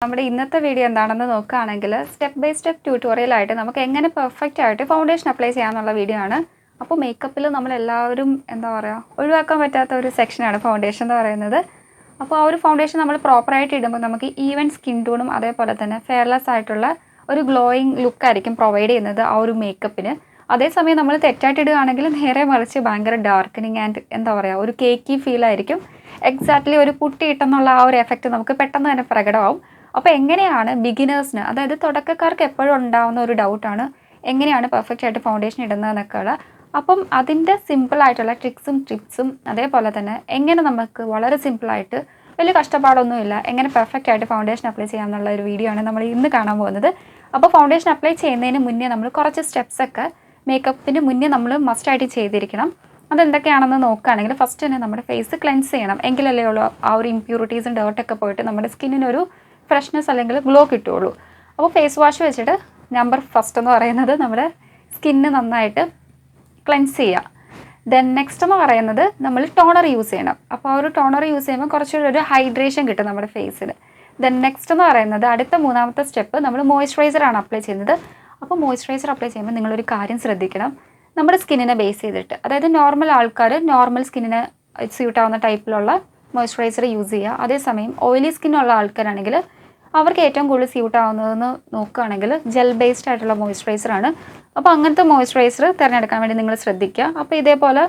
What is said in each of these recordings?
നമ്മുടെ ഇന്നത്തെ വീഡിയോ എന്താണെന്ന് നോക്കുകയാണെങ്കിൽ സ്റ്റെപ്പ് ബൈ സ്റ്റെപ്പ് ട്യൂട്ടോറിയലായിട്ട് നമുക്ക് എങ്ങനെ പെർഫെക്റ്റ് ആയിട്ട് ഫൗണ്ടേഷൻ അപ്ലൈ ചെയ്യാമെന്നുള്ള വീഡിയോ ആണ്. അപ്പോൾ മേക്കപ്പിൽ നമ്മളെല്ലാവരും എന്താ പറയുക ഒഴിവാക്കാൻ പറ്റാത്ത ഒരു സെക്ഷനാണ് ഫൗണ്ടേഷൻ എന്ന് പറയുന്നത്. അപ്പോൾ ആ ഒരു ഫൗണ്ടേഷൻ നമ്മൾ പ്രോപ്പറായിട്ട് ഇടുമ്പോൾ നമുക്ക് ഈവൻ സ്കിൻ ടോണും അതേപോലെ തന്നെ ഫെയർലെസ് ആയിട്ടുള്ള ഒരു ഗ്ലോയിങ് ലുക്കായിരിക്കും പ്രൊവൈഡ് ചെയ്യുന്നത് ആ ഒരു മേക്കപ്പിന്. അതേസമയം നമ്മൾ തെറ്റായിട്ട് ഇടുകയാണെങ്കിൽ നേരെ മറിച്ച് ഭയങ്കര ഡാർക്കനിങ് ആൻഡ് എന്താ പറയുക ഒരു കേക്കി ഫീലായിരിക്കും. എക്സാക്ട്ലി ഒരു പുട്ടി ഇട്ടെന്നുള്ള ആ ഒരു എഫക്റ്റ് നമുക്ക് പെട്ടെന്ന് തന്നെ പ്രകടമാവും. അപ്പോൾ എങ്ങനെയാണ് ബിഗിനേഴ്സിന്, അതായത് തുടക്കക്കാർക്ക് എപ്പോഴും ഉണ്ടാകുന്ന ഒരു ഡൗട്ടാണ് എങ്ങനെയാണ് പെർഫെക്റ്റ് ആയിട്ട് ഫൗണ്ടേഷൻ ഇടുന്നതെന്നൊക്കെ ഉള്ള. അപ്പം അതിൻ്റെ സിമ്പിളായിട്ടുള്ള ട്രിക്സും ടിപ്സും അതേപോലെ തന്നെ എങ്ങനെ നമുക്ക് വളരെ സിമ്പിളായിട്ട് വലിയ കഷ്ടപ്പാടൊന്നുമില്ല എങ്ങനെ പെർഫെക്റ്റ് ആയിട്ട് ഫൗണ്ടേഷൻ അപ്ലൈ ചെയ്യാമെന്നുള്ള ഒരു വീഡിയോ ആണ് നമ്മൾ ഇന്ന് കാണാൻ പോകുന്നത്. അപ്പോൾ ഫൗണ്ടേഷൻ അപ്ലൈ ചെയ്യുന്നതിന് മുന്നേ നമ്മൾ കുറച്ച് സ്റ്റെപ്സൊക്കെ മേക്കപ്പിന് മുന്നേ നമ്മൾ മസ്റ്റായിട്ട് ചെയ്തിരിക്കണം. അതെന്തൊക്കെയാണെന്ന് നോക്കുകയാണെങ്കിൽ ഫസ്റ്റ് തന്നെ നമ്മുടെ ഫേസ് ക്ലെൻസ് ചെയ്യണം. എങ്കിലല്ലേ ഉള്ളൂ ആ ഒരു ഇമ്പ്യൂരിറ്റീസും ഡേർട്ടൊക്കെ പോയിട്ട് നമ്മുടെ സ്കിന്നിനൊരു ഫ്രഷ്നെസ് അല്ലെങ്കിൽ ഗ്ലോ കിട്ടുകയുള്ളൂ. അപ്പോൾ ഫേസ് വാഷ് വെച്ചിട്ട് നമ്പർ ഫസ്റ്റ് എന്ന് പറയുന്നത് നമ്മുടെ സ്കിന്ന് നന്നായിട്ട് ക്ലെൻസ് ചെയ്യുക. ദെൻ നെക്സ്റ്റ് എന്ന് പറയുന്നത് നമ്മൾ ടോണർ യൂസ് ചെയ്യണം. അപ്പോൾ ആ ഒരു ടോണർ യൂസ് ചെയ്യുമ്പോൾ കുറച്ചുകൂടി ഒരു ഹൈഡ്രേഷൻ കിട്ടും നമ്മുടെ ഫേസിൽ. ദെൻ നെക്സ്റ്റ് എന്ന് പറയുന്നത് അടുത്ത മൂന്നാമത്തെ സ്റ്റെപ്പ് നമ്മൾ മോയ്സ്ചറൈസറാണ് അപ്ലൈ ചെയ്യുന്നത്. അപ്പോൾ മോയ്സ്ചറൈസർ അപ്ലൈ ചെയ്യുമ്പോൾ നിങ്ങളൊരു കാര്യം ശ്രദ്ധിക്കണം. നമ്മുടെ സ്കിന്നിനെ ബേസ് ചെയ്തിട്ട്, അതായത് നോർമൽ ആൾക്കാർ നോർമൽ സ്കിന്നിന് സ്യൂട്ടാവുന്ന ടൈപ്പിലുള്ള മോയ്സ്ചറൈസർ യൂസ് ചെയ്യുക. അതേസമയം ഓയിലി സ്കിന്നുള്ള ആൾക്കാരാണെങ്കിൽ അവർക്ക് ഏറ്റവും കൂടുതൽ സ്യൂട്ട് ആവുന്നതെന്ന് നോക്കുകയാണെങ്കിൽ ജെൽ ബേസ്ഡ് ആയിട്ടുള്ള മോയ്സ്ചറൈസറാണ്. അപ്പോൾ അങ്ങനത്തെ മോയ്സ്ചറൈസർ തിരഞ്ഞെടുക്കാൻ വേണ്ടി നിങ്ങൾ ശ്രദ്ധിക്കുക. അപ്പോൾ ഇതേപോലെ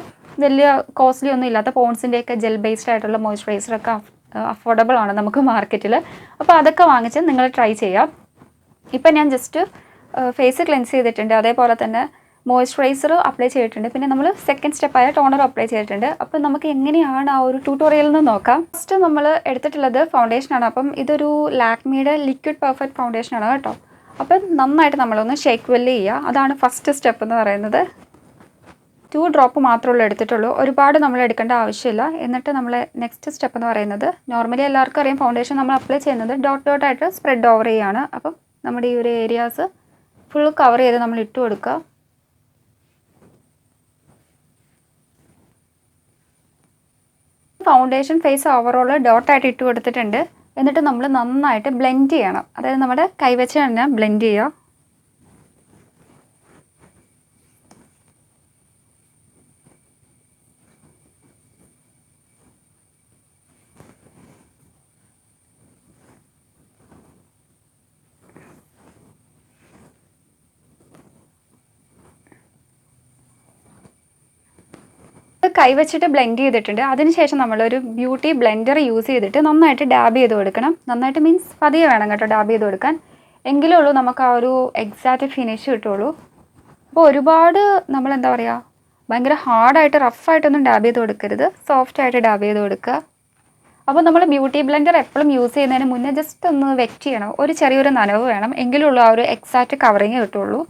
വലിയ കോസ്റ്റ്ലി ഒന്നും ഇല്ലാത്ത പോൺസിൻ്റെയൊക്കെ ജെൽ ബേസ്ഡ് ആയിട്ടുള്ള മോയ്സ്ചറൈസറൊക്കെ അഫോർഡബിൾ ആണ് നമുക്ക് മാർക്കറ്റിൽ. അപ്പോൾ അതൊക്കെ വാങ്ങിച്ച് നിങ്ങൾ ട്രൈ ചെയ്യാം. ഇപ്പം ഞാൻ ജസ്റ്റ് ഫേസ് ക്ലെൻസ് ചെയ്തിട്ടുണ്ട്, അതേപോലെ തന്നെ മോയ്സ്ചറൈസർ അപ്ലൈ ചെയ്തിട്ടുണ്ട്, പിന്നെ നമ്മൾ സെക്കൻഡ് സ്റ്റെപ്പായ ടോണർ അപ്ലൈ ചെയ്തിട്ടുണ്ട്. അപ്പോൾ നമുക്ക് എങ്ങനെയാണ് ആ ഒരു ട്യൂട്ടോറിയലിൽ നിന്ന് നോക്കാം. ഫസ്റ്റ് നമ്മൾ എടുത്തിട്ടുള്ളത് ഫൗണ്ടേഷനാണ്. അപ്പം ഇതൊരു ലാക്മിയുടെ ലിക്വിഡ് പെർഫെക്റ്റ് ഫൗണ്ടേഷനാണ് കേട്ടോ. അപ്പം നന്നായിട്ട് നമ്മളൊന്ന് ഷേക്ക് വെല്ല് ചെയ്യുക. അതാണ് ഫസ്റ്റ് സ്റ്റെപ്പ് എന്ന് പറയുന്നത്. 2 ഡ്രോപ്പ് മാത്രമേ എടുത്തിട്ടുള്ളൂ, ഒരുപാട് നമ്മൾ എടുക്കേണ്ട ആവശ്യമില്ല. എന്നിട്ട് നമ്മൾ നെക്സ്റ്റ് സ്റ്റെപ്പ് എന്ന് പറയുന്നത് നോർമലി എല്ലാവർക്കും അറിയാം ഫൗണ്ടേഷൻ നമ്മൾ അപ്ലൈ ചെയ്യുന്നത് ഡോട്ടായിട്ട് സ്പ്രെഡ് ഓവർ ചെയ്യുകയാണ്. അപ്പം നമ്മുടെ ഈ ഒരു ഏരിയാസ് ഫുൾ കവർ ചെയ്ത് നമ്മൾ ഇട്ട് കൊടുക്കുക. ഫൗണ്ടേഷൻ ഫേസ് ഓവറോൾ ഡോട്ടായിട്ട് ഇട്ട് കൊടുത്തിട്ടുണ്ട്. എന്നിട്ട് നമ്മൾ നന്നായിട്ട് ബ്ലെൻഡ് ചെയ്യണം. അതായത് നമ്മുടെ കൈവച്ച് തന്നെ ബ്ലെൻഡ് ചെയ്യുക. കൈവച്ചിട്ട് ബ്ലെൻഡ് ചെയ്തിട്ടുണ്ട്. അതിനുശേഷം നമ്മളൊരു ബ്യൂട്ടി ബ്ലെൻഡർ യൂസ് ചെയ്തിട്ട് നന്നായിട്ട് ഡാബ് ചെയ്ത് കൊടുക്കണം. നന്നായിട്ട് മീൻസ് പതിയെ വേണം കേട്ടോ ഡാബ് ചെയ്ത് കൊടുക്കാൻ. എങ്കിലേ ഉള്ളൂ നമുക്ക് ആ ഒരു എക്സാക്റ്റ് ഫിനിഷ് കിട്ടുള്ളൂ. അപ്പോൾ ഒരുപാട് നമ്മളെന്താ പറയുക ഭയങ്കര ഹാർഡായിട്ട് റഫായിട്ടൊന്നും ഡാബ് ചെയ്ത് കൊടുക്കരുത്, സോഫ്റ്റായിട്ട് ഡാബ് ചെയ്ത് കൊടുക്കുക. അപ്പോൾ നമ്മൾ ബ്യൂട്ടി ബ്ലെൻഡർ എപ്പോഴും യൂസ് ചെയ്യുന്നതിന് മുന്നേ ജസ്റ്റ് ഒന്ന് വെറ്റ് ചെയ്യണം. ഒരു ചെറിയൊരു നനവ് വേണം, എങ്കിലേ ഉള്ളൂ ആ ഒരു എക്സാക്റ്റ് കവറിങ് കിട്ടുള്ളൂ.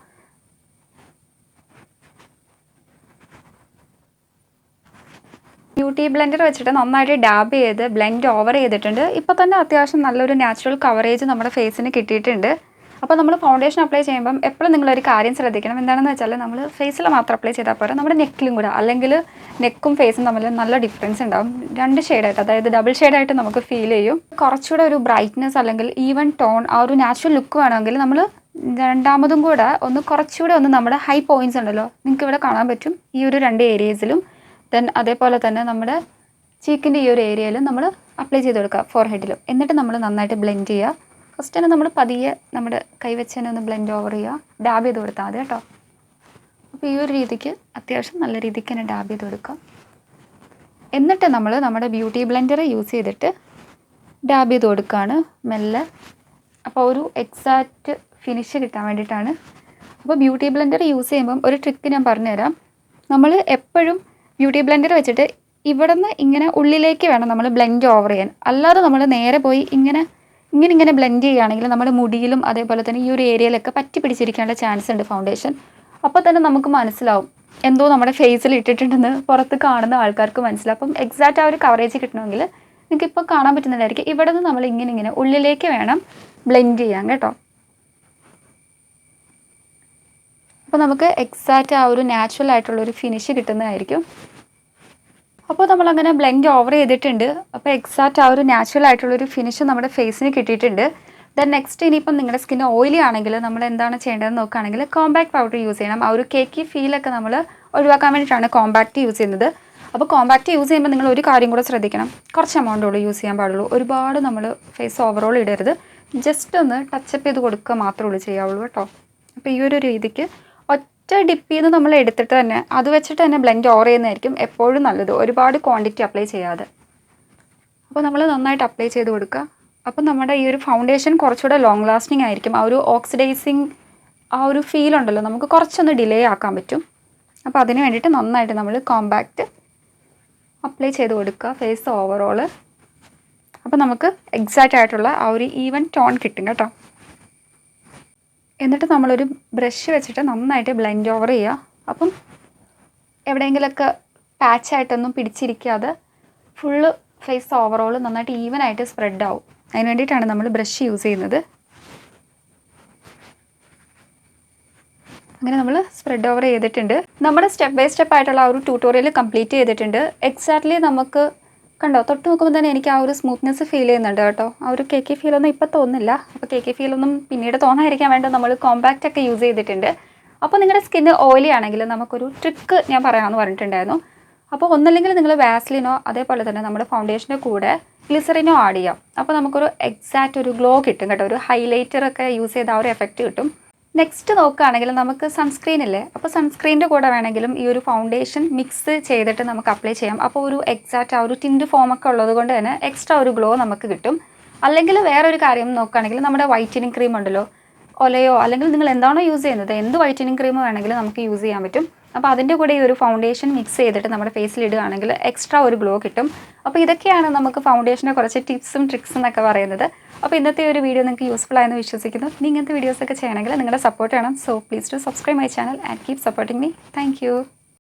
ബ്യൂട്ടി ബ്ലെൻഡർ വെച്ചിട്ട് നന്നായിട്ട് ഡാബ് ചെയ്ത് ബ്ലെൻഡ് ഓവർ ചെയ്തിട്ടുണ്ട്. ഇപ്പോൾ തന്നെ അത്യാവശ്യം നല്ലൊരു നാച്ചുറൽ കവറേജ് നമ്മുടെ ഫേസിന് കിട്ടിയിട്ടുണ്ട്. അപ്പോൾ നമ്മൾ ഫൗണ്ടേഷൻ അപ്ലൈ ചെയ്യുമ്പം എപ്പോഴും നിങ്ങളൊരു കാര്യം ശ്രദ്ധിക്കണം. എന്താണെന്ന് വെച്ചാൽ നമ്മൾ ഫേസിൽ മാത്രം അപ്ലൈ ചെയ്താൽ പോരാ, നമ്മുടെ നെക്കിലും കൂടെ, അല്ലെങ്കിൽ നെക്കും ഫേസും തമ്മിൽ നല്ല ഡിഫറൻസ് ഉണ്ടാവും. 2 ഷെയ്ഡായിട്ട്, അതായത് ഡബിൾ ഷെയ്ഡായിട്ട് നമുക്ക് ഫീൽ ചെയ്യും. കുറച്ചുകൂടെ ഒരു ബ്രൈറ്റ്നെസ് അല്ലെങ്കിൽ ഈവൻ ടോൺ, ആ ഒരു നാച്ചുറൽ ലുക്ക് വേണമെങ്കിൽ നമ്മൾ രണ്ടാമതും കൂടെ കുറച്ചുകൂടെ നമ്മുടെ ഹൈ പോയിൻറ്റ്സ് ഉണ്ടല്ലോ, നിങ്ങൾക്ക് ഇവിടെ കാണാൻ പറ്റും ഈ ഒരു 2 ഏരിയസിലും. ദെൻ അതേപോലെ തന്നെ നമ്മുടെ ചീക്കിൻ്റെ ഈ ഒരു ഏരിയയിലും നമ്മൾ അപ്ലൈ ചെയ്ത് കൊടുക്കുക, ഫോർഹെഡിലും. എന്നിട്ട് നമ്മൾ നന്നായിട്ട് ബ്ലെൻഡ് ചെയ്യുക. ഫസ്റ്റ് തന്നെ നമ്മൾ പതിയെ നമ്മുടെ കൈവച്ച് തന്നെ ഒന്ന് ബ്ലെൻഡ് ഓവർ ചെയ്യുക, ഡാബ് ചെയ്ത് കൊടുത്താൽ മതി കേട്ടോ. അപ്പോൾ ഈ ഒരു രീതിക്ക് അത്യാവശ്യം നല്ല രീതിക്ക് തന്നെ ഡാബ് ചെയ്ത് കൊടുക്കുക. എന്നിട്ട് നമ്മൾ നമ്മുടെ ബ്യൂട്ടി ബ്ലെൻഡർ യൂസ് ചെയ്തിട്ട് ഡാബ് ചെയ്ത് കൊടുക്കുകയാണ് മെല്ലെ. അപ്പോൾ ഒരു എക്സാക്റ്റ് ഫിനിഷ് കിട്ടാൻ വേണ്ടിയിട്ടാണ്. അപ്പോൾ ബ്യൂട്ടി ബ്ലെൻഡർ യൂസ് ചെയ്യുമ്പം ഒരു ട്രിക്ക് ഞാൻ പറഞ്ഞുതരാം. നമ്മൾ എപ്പോഴും ബ്യൂട്ടി ബ്ലെൻഡർ വെച്ചിട്ട് ഇവിടെ നിന്ന് ഇങ്ങനെ ഉള്ളിലേക്ക് വേണം നമ്മൾ ബ്ലെൻഡ് ഓവർ ചെയ്യാൻ. അല്ലാതെ നമ്മൾ നേരെ പോയി ഇങ്ങനെ ബ്ലെൻഡ് ചെയ്യുകയാണെങ്കിൽ നമ്മുടെ മുടിയിലും അതേപോലെ തന്നെ ഈ ഒരു ഏരിയയിലൊക്കെ പറ്റി പിടിച്ചിരിക്കാനുള്ള ചാൻസ് ഉണ്ട് ഫൗണ്ടേഷൻ. അപ്പോൾ തന്നെ നമുക്ക് മനസ്സിലാവും എന്തോ നമ്മുടെ ഫേസിൽ ഇട്ടിട്ടുണ്ടെന്ന് പുറത്ത് കാണുന്ന ആൾക്കാർക്ക് മനസ്സിലാവും. അപ്പം എക്സാക്റ്റ് ആ ഒരു കവറേജ് കിട്ടണമെങ്കിൽ നിങ്ങൾക്ക് ഇപ്പോൾ കാണാൻ പറ്റുന്നുണ്ടായിരിക്കും. ഇവിടെ നിന്ന് നമ്മൾ ഇങ്ങനെ ഉള്ളിലേക്ക് വേണം ബ്ലെൻഡ് ചെയ്യാൻ കേട്ടോ. അപ്പോൾ നമുക്ക് എക്സാക്റ്റ് ആ ഒരു നാച്ചുറൽ ആയിട്ടുള്ളൊരു ഫിനിഷ് കിട്ടുന്നതായിരിക്കും. അപ്പോൾ നമ്മളങ്ങനെ ബ്ലെൻഡ് ഓവർ ചെയ്തിട്ടുണ്ട്. അപ്പോൾ എക്സാക്റ്റ് ആ ഒരു നാച്ചുറൽ ആയിട്ടുള്ളൊരു ഫിനിഷ് നമ്മുടെ ഫേസിന് കിട്ടിയിട്ടുണ്ട്. ദെൻ നെക്സ്റ്റ് ഇനിയിപ്പം നിങ്ങളുടെ സ്കിൻ ഓയിലി ആണെങ്കിൽ നമ്മൾ എന്താണ് ചെയ്യേണ്ടതെന്ന് നോക്കുകയാണെങ്കിൽ കോമ്പാക്ട് പൗഡർ യൂസ് ചെയ്യണം. ആ ഒരു കേക്കി ഫീലൊക്കെ നമ്മൾ ഒഴിവാക്കാൻ വേണ്ടിയിട്ടാണ് കോമ്പാക്റ്റ് യൂസ് ചെയ്യുന്നത്. അപ്പോൾ കോമ്പാക്റ്റ് യൂസ് ചെയ്യുമ്പോൾ നിങ്ങൾ ഒരു കാര്യം കൂടെ ശ്രദ്ധിക്കണം, കുറച്ച് എമൗണ്ടുള്ളൂ യൂസ് ചെയ്യാൻ പാടുള്ളൂ. ഒരുപാട് നമ്മൾ ഫേസ് ഓവറോൾ ഇടരുത്, ജസ്റ്റ് ഒന്ന് ടച്ചപ്പ് ചെയ്ത് കൊടുക്കുക മാത്രമേ ഉള്ളൂ ചെയ്യാവുള്ളൂ കേട്ടോ. അപ്പോൾ ഈ ഒരു രീതിക്ക് ഒറ്റ ഡിപ്പ് ചെയ്ത് നമ്മൾ എടുത്തിട്ട് തന്നെ അത് വെച്ചിട്ട് തന്നെ ബ്ലെൻഡ് ഓവർ ചെയ്യുന്നതായിരിക്കും എപ്പോഴും നല്ലത്, ഒരുപാട് ക്വാണ്ടിറ്റി അപ്ലൈ ചെയ്യാതെ. അപ്പോൾ നമ്മൾ നന്നായിട്ട് അപ്ലൈ ചെയ്ത് കൊടുക്കുക. അപ്പോൾ നമ്മുടെ ഈ ഒരു ഫൗണ്ടേഷൻ കുറച്ചുകൂടെ ലോങ് ലാസ്റ്റിംഗ് ആയിരിക്കും. ആ ഒരു ഓക്സിഡൈസിങ് ആ ഒരു ഫീൽ ഉണ്ടല്ലോ, നമുക്ക് കുറച്ചൊന്ന് ഡിലേ ആക്കാൻ പറ്റും. അപ്പോൾ അതിന് വേണ്ടിയിട്ട് നന്നായിട്ട് നമ്മൾ കോമ്പാക്റ്റ് അപ്ലൈ ചെയ്ത് കൊടുക്കുക ഫേസ് ഓവറോൾ. അപ്പോൾ നമുക്ക് എക്സാക്റ്റ് ആയിട്ടുള്ള ആ ഒരു ഈവൻ ടോൺ കിട്ടും കേട്ടോ. എന്നിട്ട് നമ്മളൊരു ബ്രഷ് വെച്ചിട്ട് നന്നായിട്ട് ബ്ലെൻഡ് ഓവർ ചെയ്യുക. അപ്പം എവിടെയെങ്കിലുമൊക്കെ പാച്ചായിട്ടൊന്നും പിടിച്ചിരിക്കാതെ ഫുള്ള് ഫേസ് ഓവറോൾ നന്നായിട്ട് ഈവനായിട്ട് സ്പ്രെഡ് ആവും. അതിന് വേണ്ടിയിട്ടാണ് നമ്മൾ ബ്രഷ് യൂസ് ചെയ്യുന്നത്. അങ്ങനെ നമ്മൾ സ്പ്രെഡ് ഓവർ ചെയ്തിട്ടുണ്ട്. നമ്മുടെ സ്റ്റെപ്പ് ബൈ സ്റ്റെപ്പ് ആയിട്ടുള്ള ആ ഒരു ട്യൂട്ടോറിയൽ കംപ്ലീറ്റ് ചെയ്തിട്ടുണ്ട്. എക്സാക്ട്ലി നമുക്ക് കണ്ടോ, തൊട്ട് നോക്കുമ്പോൾ തന്നെ എനിക്ക് ആ ഒരു സ്മൂത്ത്നെസ് ഫീൽ ചെയ്യുന്നുണ്ട് കേട്ടോ. ആ ഒരു കേക്കി ഫീലൊന്നും ഇപ്പോൾ തോന്നുന്നില്ല. അപ്പോൾ കേക്കി ഫീലൊന്നും പിന്നീട് തോന്നാതിരിക്കാൻ വേണ്ടി നമ്മൾ കോമ്പാക്റ്റ് ഒക്കെ യൂസ് ചെയ്തിട്ടുണ്ട്. അപ്പോൾ നിങ്ങളുടെ സ്കിന്ന് ഓയിലി ആണെങ്കിൽ നമുക്കൊരു ട്രിക്ക് ഞാൻ പറയാമെന്ന് പറഞ്ഞിട്ടുണ്ടായിരുന്നു. അപ്പോൾ ഒന്നല്ലെങ്കിൽ നിങ്ങൾ വാസ്ലിനോ അതേപോലെ തന്നെ നമ്മുടെ ഫൗണ്ടേഷൻ്റെ കൂടെ ഗ്ലിസറിനോ ആഡ് ചെയ്യാം. അപ്പോൾ നമുക്കൊരു എക്സാക്റ്റ് ഒരു ഗ്ലോ കിട്ടും കേട്ടോ. ഒരു ഹൈലൈറ്ററൊക്കെ യൂസ് ചെയ്ത ആ ഒരു എഫക്റ്റ് കിട്ടും. നെക്സ്റ്റ് നോക്കുകയാണെങ്കിൽ നമുക്ക് സൺസ്ക്രീൻ ഇല്ലേ, അപ്പോൾ സൺസ്ക്രീനിൻ്റെ കൂടെ വേണമെങ്കിലും ഈ ഒരു ഫൗണ്ടേഷൻ മിക്സ് ചെയ്തിട്ട് നമുക്ക് അപ്ലൈ ചെയ്യാം. അപ്പോൾ ഒരു എക്സാക്റ്റ് ആ ഒരു ടിൻറ്റ് ഫോമൊക്കെ ഉള്ളത് കൊണ്ട് തന്നെ എക്സ്ട്രാ ഒരു ഗ്ലോ നമുക്ക് കിട്ടും. അല്ലെങ്കിൽ വേറൊരു കാര്യം നോക്കുകയാണെങ്കിൽ നമ്മുടെ വൈറ്റനിങ് ക്രീം ഉണ്ടല്ലോ, ഒലയോ അല്ലെങ്കിൽ നിങ്ങൾ എന്താണോ യൂസ് ചെയ്യുന്നത്, എന്ത് വൈറ്റനിങ് ക്രീം വേണമെങ്കിലും നമുക്ക് യൂസ് ചെയ്യാൻ പറ്റും. അപ്പോൾ അതിൻ്റെ കൂടെ ഈ ഒരു ഫൗണ്ടേഷൻ മിക്സ് ചെയ്തിട്ട് നമ്മുടെ ഫേസിൽ ഇടുകയാണെങ്കിൽ എക്സ്ട്രാ ഒരു ഗ്ലോ കിട്ടും. അപ്പോൾ ഇതൊക്കെയാണ് നമുക്ക് ഫൗണ്ടേഷനെ കുറച്ച് ടിപ്സും ട്രിക്സും എന്നൊക്കെ പറയുന്നത്. അപ്പോൾ ഇന്നത്തെ ഒരു വീഡിയോ നിങ്ങൾക്ക് യൂസ്ഫുൾ ആയെന്ന് വിശ്വസിക്കുന്നു. ഇനി ഇങ്ങനത്തെ വീഡിയോസൊക്കെ ചെയ്യണമെങ്കിൽ നിങ്ങളുടെ സപ്പോർട്ട് വേണം. So please to subscribe my channel and keep supporting me. Thank U.